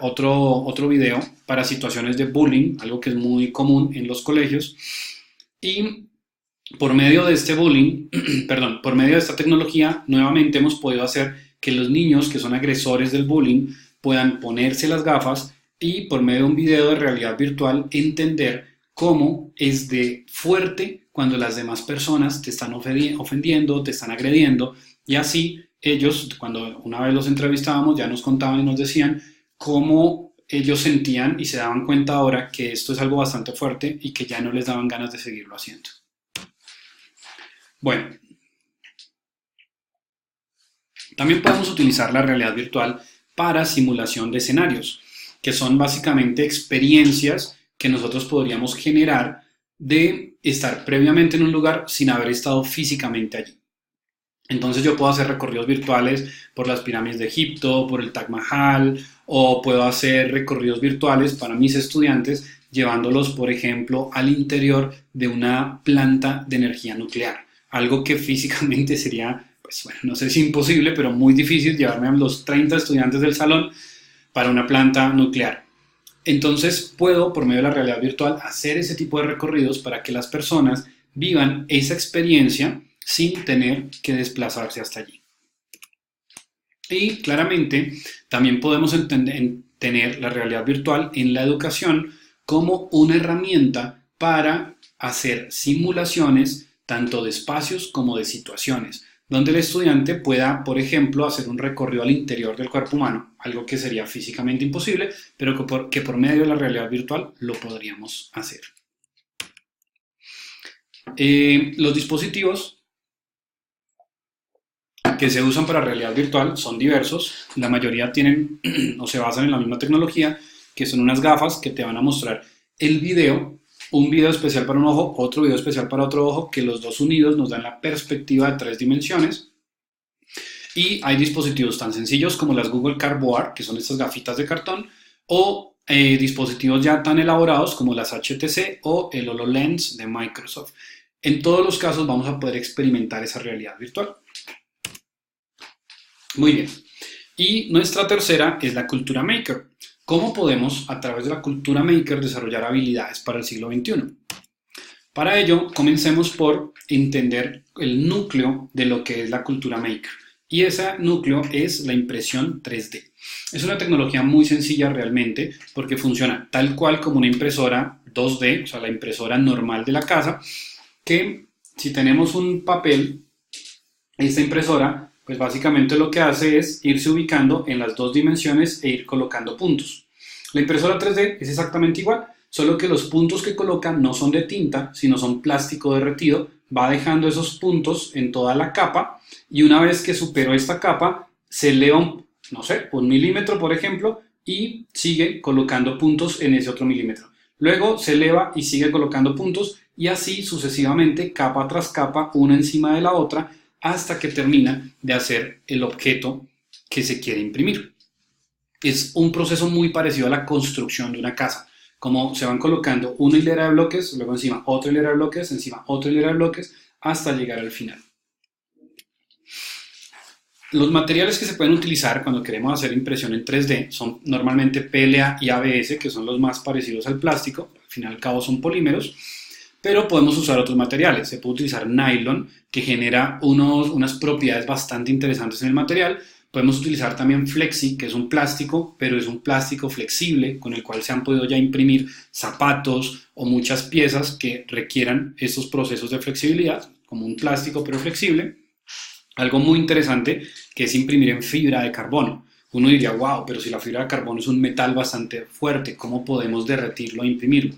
otro video para situaciones de bullying, algo que es muy común en los colegios, y por medio de este bullying, por medio de esta tecnología, nuevamente hemos podido hacer que los niños que son agresores del bullying puedan ponerse las gafas y por medio de un video de realidad virtual entender cómo es de fuerte cuando las demás personas te están ofendiendo, te están agrediendo, y así ellos, cuando una vez los entrevistábamos, ya nos contaban y nos decían cómo ellos sentían y se daban cuenta ahora que esto es algo bastante fuerte y que ya no les daban ganas de seguirlo haciendo. Bueno, también podemos utilizar la realidad virtual para simulación de escenarios, que son básicamente experiencias que nosotros podríamos generar de estar previamente en un lugar sin haber estado físicamente allí. Entonces yo puedo hacer recorridos virtuales por las pirámides de Egipto, por el Taj Mahal, o puedo hacer recorridos virtuales para mis estudiantes llevándolos, por ejemplo, al interior de una planta de energía nuclear. Algo que físicamente sería, pues bueno, no sé si imposible, pero muy difícil llevarme a los 30 estudiantes del salón para una planta nuclear. Entonces puedo, por medio de la realidad virtual, hacer ese tipo de recorridos para que las personas vivan esa experiencia sin tener que desplazarse hasta allí. Y claramente también podemos tener la realidad virtual en la educación como una herramienta para hacer simulaciones tanto de espacios como de situaciones, donde el estudiante pueda, por ejemplo, hacer un recorrido al interior del cuerpo humano, algo que sería físicamente imposible, pero que por medio de la realidad virtual lo podríamos hacer. Los dispositivos que se usan para realidad virtual son diversos, la mayoría tienen o se basan en la misma tecnología, que son unas gafas que te van a mostrar el video, un video especial para un ojo, otro video especial para otro ojo, que los dos unidos nos dan la perspectiva de 3 dimensiones. Y hay dispositivos tan sencillos como las Google Cardboard, que son estas gafitas de cartón, o dispositivos ya tan elaborados como las HTC o el HoloLens de Microsoft. En todos los casos vamos a poder experimentar esa realidad virtual. Muy bien. Y nuestra tercera es la cultura maker. ¿Cómo podemos, a través de la cultura maker, desarrollar habilidades para el siglo XXI? Para ello, comencemos por entender el núcleo de lo que es la cultura maker. Y ese núcleo es la impresión 3D. Es una tecnología muy sencilla realmente porque funciona tal cual como una impresora 2D, o sea, la impresora normal de la casa, que si tenemos un papel, esta impresora, pues básicamente lo que hace es irse ubicando en las dos dimensiones e ir colocando puntos. La impresora 3D es exactamente igual, solo que los puntos que coloca no son de tinta, sino son plástico derretido, va dejando esos puntos en toda la capa y una vez que superó esta capa, se eleva, no sé, 1 milímetro por ejemplo, y sigue colocando puntos en ese otro milímetro. Luego se eleva y sigue colocando puntos y así sucesivamente, capa tras capa, una encima de la otra, hasta que termina de hacer el objeto que se quiere imprimir. Es un proceso muy parecido a la construcción de una casa, como se van colocando una hilera de bloques, luego encima otra hilera de bloques, encima otra hilera de bloques, hasta llegar al final. Los materiales que se pueden utilizar cuando queremos hacer impresión en 3D son normalmente PLA y ABS, que son los más parecidos al plástico, al fin y al cabo son polímeros, pero podemos usar otros materiales. Se puede utilizar nylon, que genera unas propiedades bastante interesantes en el material. Podemos utilizar también Flexi, que es un plástico, pero es un plástico flexible con el cual se han podido ya imprimir zapatos o muchas piezas que requieran estos procesos de flexibilidad, como un plástico pero flexible. Algo muy interesante que es imprimir en fibra de carbono. Uno diría, wow, pero si la fibra de carbono es un metal bastante fuerte, ¿cómo podemos derretirlo e imprimirlo?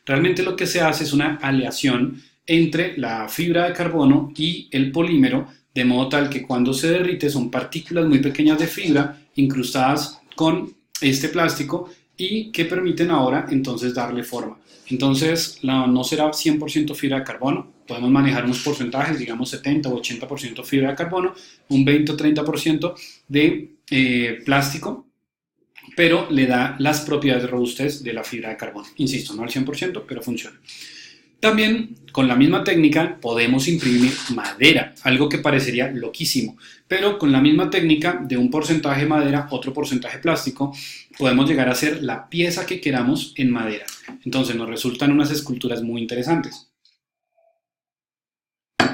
Realmente lo que se hace es una aleación entre la fibra de carbono y el polímero, de modo tal que cuando se derrite son partículas muy pequeñas de fibra incrustadas con este plástico y que permiten ahora entonces darle forma. Entonces no será 100% fibra de carbono, podemos manejar unos porcentajes, digamos 70 o 80% fibra de carbono, un 20 o 30% de plástico, pero le da las propiedades de robustez de la fibra de carbono. Insisto, no al 100%, pero funciona. También con la misma técnica podemos imprimir madera, algo que parecería loquísimo, pero con la misma técnica de un porcentaje madera, otro porcentaje plástico, podemos llegar a hacer la pieza que queramos en madera. Entonces nos resultan unas esculturas muy interesantes.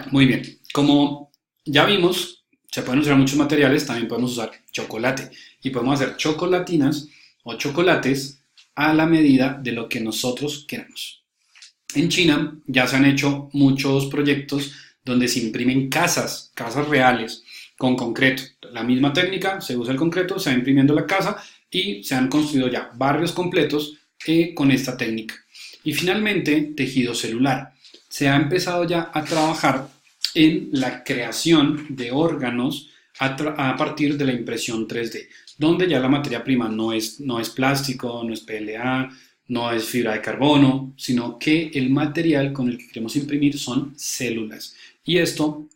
Muy bien, como ya vimos, se pueden usar muchos materiales, también podemos usar chocolate y podemos hacer chocolatinas o chocolates a la medida de lo que nosotros queramos. En China ya se han hecho muchos proyectos donde se imprimen casas reales con concreto. La misma técnica, se usa el concreto, se va imprimiendo la casa y se han construido ya barrios completos con esta técnica. Y finalmente, tejido celular. Se ha empezado ya a trabajar en la creación de órganos a partir de la impresión 3D, donde ya la materia prima no es plástico, no es PLA, no es fibra de carbono, sino que el material con el que queremos imprimir son células. Y esto,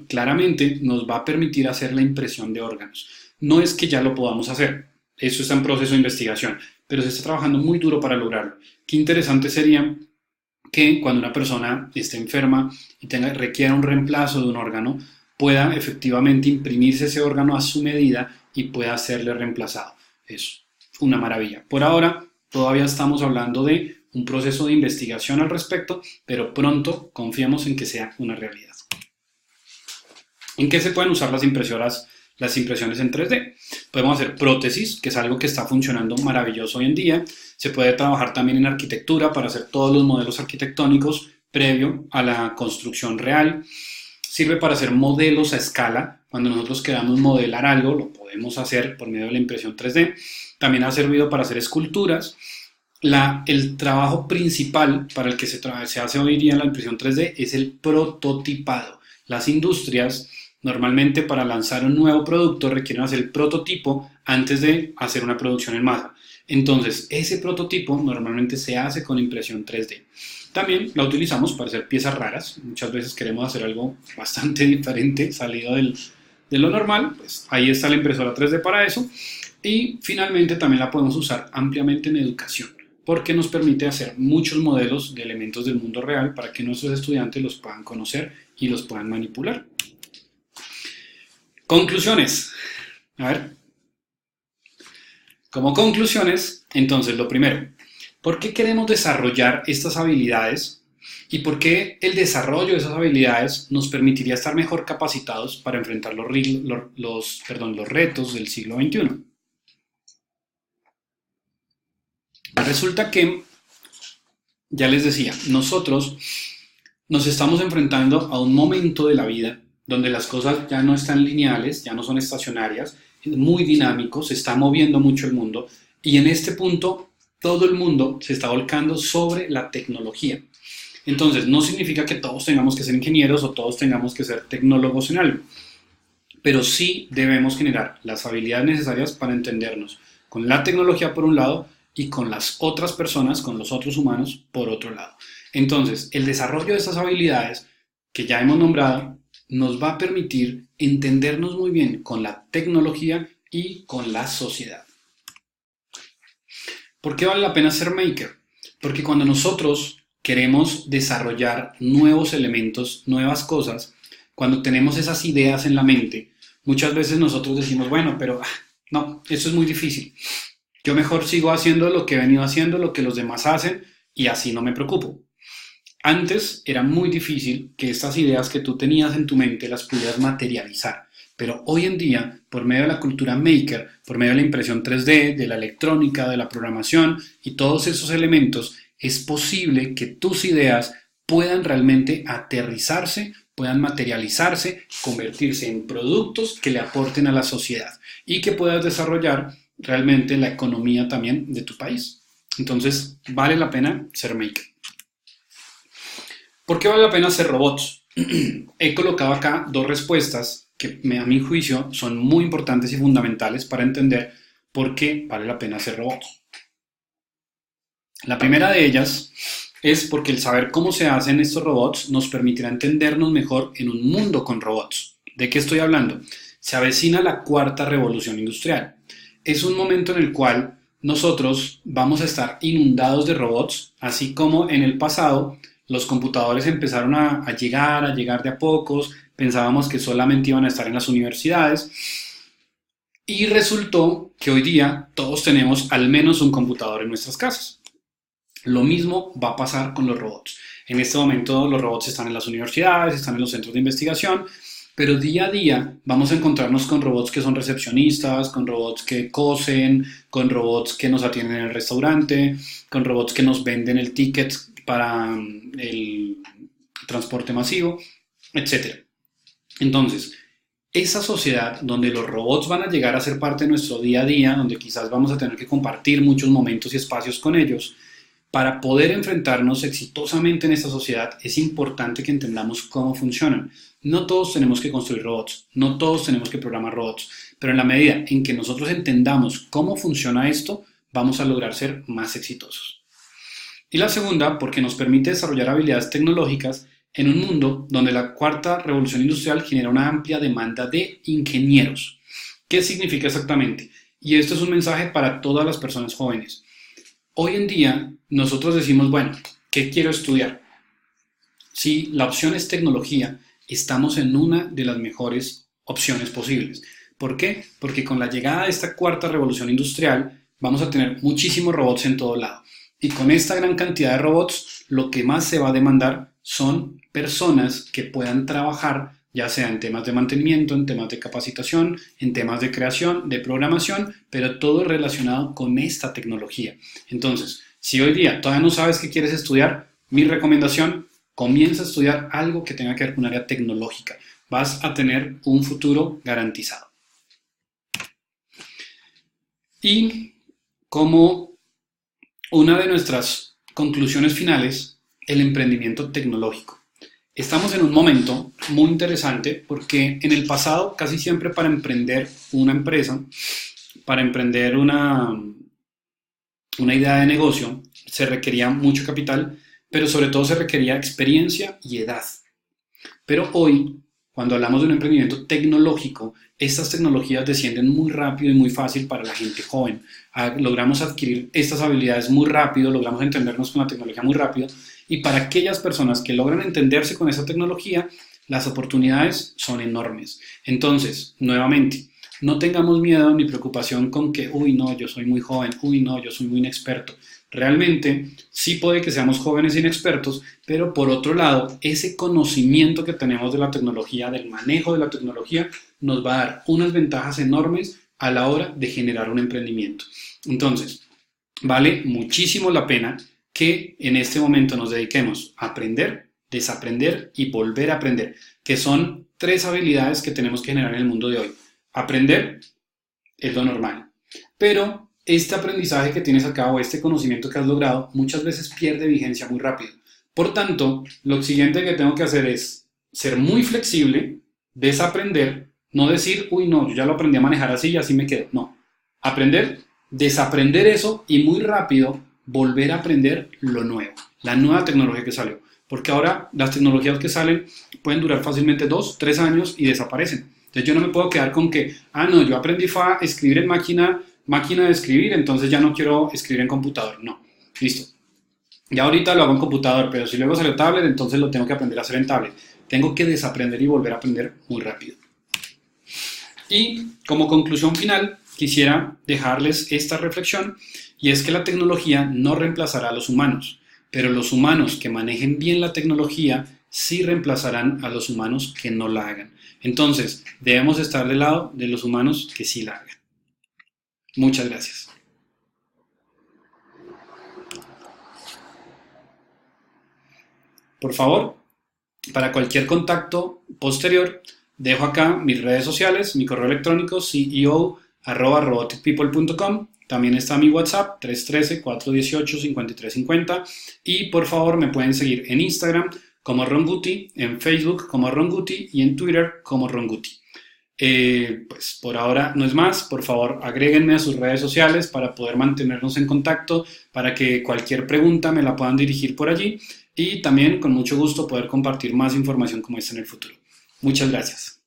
claramente nos va a permitir hacer la impresión de órganos. No es que ya lo podamos hacer, eso está en proceso de investigación, pero se está trabajando muy duro para lograrlo. Qué interesante sería que cuando una persona esté enferma y requiera un reemplazo de un órgano, pueda efectivamente imprimirse ese órgano a su medida y pueda serle reemplazado. Es una maravilla. Por ahora todavía estamos hablando de un proceso de investigación al respecto, pero pronto confiamos en que sea una realidad. ¿En qué se pueden usar las impresiones en 3D? Podemos hacer prótesis, que es algo que está funcionando maravilloso hoy en día. Se puede trabajar también en arquitectura para hacer todos los modelos arquitectónicos previo a la construcción real. Sirve para hacer modelos a escala. Cuando nosotros queramos modelar algo, lo podemos hacer por medio de la impresión 3D. También ha servido para hacer esculturas. El trabajo principal para el que se hace hoy día en la impresión 3D es el prototipado. Las industrias normalmente para lanzar un nuevo producto requieren hacer el prototipo antes de hacer una producción en masa. Entonces, ese prototipo normalmente se hace con impresión 3D. También la utilizamos para hacer piezas raras. Muchas veces queremos hacer algo bastante diferente, salido de lo normal. Pues ahí está la impresora 3D para eso. Y finalmente también la podemos usar ampliamente en educación, porque nos permite hacer muchos modelos de elementos del mundo real para que nuestros estudiantes los puedan conocer y los puedan manipular. Conclusiones. A ver. Como conclusiones, entonces lo primero, ¿por qué queremos desarrollar estas habilidades? ¿Y por qué el desarrollo de esas habilidades nos permitiría estar mejor capacitados para enfrentar los retos del siglo XXI? Resulta que, ya les decía, nosotros nos estamos enfrentando a un momento de la vida donde las cosas ya no están lineales, ya no son estacionarias, es muy dinámico, se está moviendo mucho el mundo y en este punto todo el mundo se está volcando sobre la tecnología. Entonces, no significa que todos tengamos que ser ingenieros o todos tengamos que ser tecnólogos en algo, pero sí debemos generar las habilidades necesarias para entendernos con la tecnología por un lado y con las otras personas, con los otros humanos por otro lado. Entonces, el desarrollo de estas habilidades que ya hemos nombrado nos va a permitir entendernos muy bien con la tecnología y con la sociedad. ¿Por qué vale la pena ser maker? Porque cuando nosotros queremos desarrollar nuevos elementos, nuevas cosas, cuando tenemos esas ideas en la mente, muchas veces nosotros decimos, bueno, pero no, eso es muy difícil. Yo mejor sigo haciendo lo que he venido haciendo, lo que los demás hacen, y así no me preocupo. Antes era muy difícil que estas ideas que tú tenías en tu mente las pudieras materializar, pero hoy en día, por medio de la cultura maker, por medio de la impresión 3D, de la electrónica, de la programación y todos esos elementos, es posible que tus ideas puedan realmente aterrizarse, puedan materializarse, convertirse en productos que le aporten a la sociedad y que puedas desarrollar realmente la economía también de tu país. Entonces, vale la pena ser maker. ¿Por qué vale la pena hacer robots? He colocado acá dos respuestas que a mi juicio son muy importantes y fundamentales para entender por qué vale la pena hacer robots. La primera de ellas es porque el saber cómo se hacen estos robots nos permitirá entendernos mejor en un mundo con robots. ¿De qué estoy hablando? Se avecina la cuarta revolución industrial. Es un momento en el cual nosotros vamos a estar inundados de robots, así como en el pasado los computadores empezaron a llegar de a pocos, pensábamos que solamente iban a estar en las universidades y resultó que hoy día todos tenemos al menos un computador en nuestras casas. Lo mismo va a pasar con los robots. En este momento los robots están en las universidades, están en los centros de investigación, pero día a día vamos a encontrarnos con robots que son recepcionistas, con robots que cosen, con robots que nos atienden en el restaurante, con robots que nos venden el ticket para el transporte masivo, etc. Entonces, esa sociedad donde los robots van a llegar a ser parte de nuestro día a día, donde quizás vamos a tener que compartir muchos momentos y espacios con ellos, para poder enfrentarnos exitosamente en esta sociedad es importante que entendamos cómo funcionan. No todos tenemos que construir robots, no todos tenemos que programar robots, pero en la medida en que nosotros entendamos cómo funciona esto, vamos a lograr ser más exitosos. Y la segunda, porque nos permite desarrollar habilidades tecnológicas en un mundo donde la cuarta revolución industrial genera una amplia demanda de ingenieros. ¿Qué significa exactamente? Y esto es un mensaje para todas las personas jóvenes. Hoy en día nosotros decimos, bueno, ¿qué quiero estudiar? Si la opción es tecnología, estamos en una de las mejores opciones posibles. ¿Por qué? Porque con la llegada de esta cuarta revolución industrial vamos a tener muchísimos robots en todo lado. Y con esta gran cantidad de robots, lo que más se va a demandar son personas que puedan trabajar, ya sea en temas de mantenimiento, en temas de capacitación, en temas de creación, de programación, pero todo relacionado con esta tecnología. Entonces, si hoy día todavía no sabes qué quieres estudiar, mi recomendación, comienza a estudiar algo que tenga que ver con un área tecnológica. Vas a tener un futuro garantizado. Y como una de nuestras conclusiones finales, el emprendimiento tecnológico. Estamos en un momento muy interesante porque en el pasado casi siempre para emprender una empresa, para emprender una idea de negocio, se requería mucho capital, pero sobre todo se requería experiencia y edad. Pero hoy, cuando hablamos de un emprendimiento tecnológico, estas tecnologías descienden muy rápido y muy fácil para la gente joven. Logramos adquirir estas habilidades muy rápido, logramos entendernos con la tecnología muy rápido y para aquellas personas que logran entenderse con esa tecnología, las oportunidades son enormes. Entonces, nuevamente, no tengamos miedo ni preocupación con que, uy, no, yo soy muy joven, uy, no, yo soy muy inexperto. Realmente, sí puede que seamos jóvenes inexpertos, pero por otro lado, ese conocimiento que tenemos de la tecnología, del manejo de la tecnología, nos va a dar unas ventajas enormes a la hora de generar un emprendimiento. Entonces, vale muchísimo la pena que en este momento nos dediquemos a aprender, desaprender y volver a aprender, que son 3 habilidades que tenemos que generar en el mundo de hoy. Aprender es lo normal, pero este aprendizaje que tienes acá o este conocimiento que has logrado muchas veces pierde vigencia muy rápido. Por tanto, lo siguiente que tengo que hacer es ser muy flexible, desaprender, no decir, uy, no, yo ya lo aprendí a manejar así y así me quedo. No, aprender, desaprender eso y muy rápido volver a aprender lo nuevo, la nueva tecnología que salió. Porque ahora las tecnologías que salen pueden durar fácilmente 2, 3 años y desaparecen. Entonces yo no me puedo quedar con que, no, yo aprendí a escribir en máquina de escribir, entonces ya no quiero escribir en computador. No, listo. Ya ahorita lo hago en computador, pero si luego salió tablet, entonces lo tengo que aprender a hacer en tablet. Tengo que desaprender y volver a aprender muy rápido. Y como conclusión final, quisiera dejarles esta reflexión, y es que la tecnología no reemplazará a los humanos, pero los humanos que manejen bien la tecnología sí reemplazarán a los humanos que no la hagan. Entonces, debemos estar del lado de los humanos que sí la hagan. Muchas gracias. Por favor, para cualquier contacto posterior, dejo acá mis redes sociales, mi correo electrónico ceo@roboticpeople.com. También está mi WhatsApp 313-418-5350. Y por favor me pueden seguir en Instagram como Ron Guti, en Facebook como Ron Guti y en Twitter como Ron Guti. Pues por ahora no es más. Por favor, agréguenme a sus redes sociales para poder mantenernos en contacto, para que cualquier pregunta me la puedan dirigir por allí y también con mucho gusto poder compartir más información como esta en el futuro. Muchas gracias.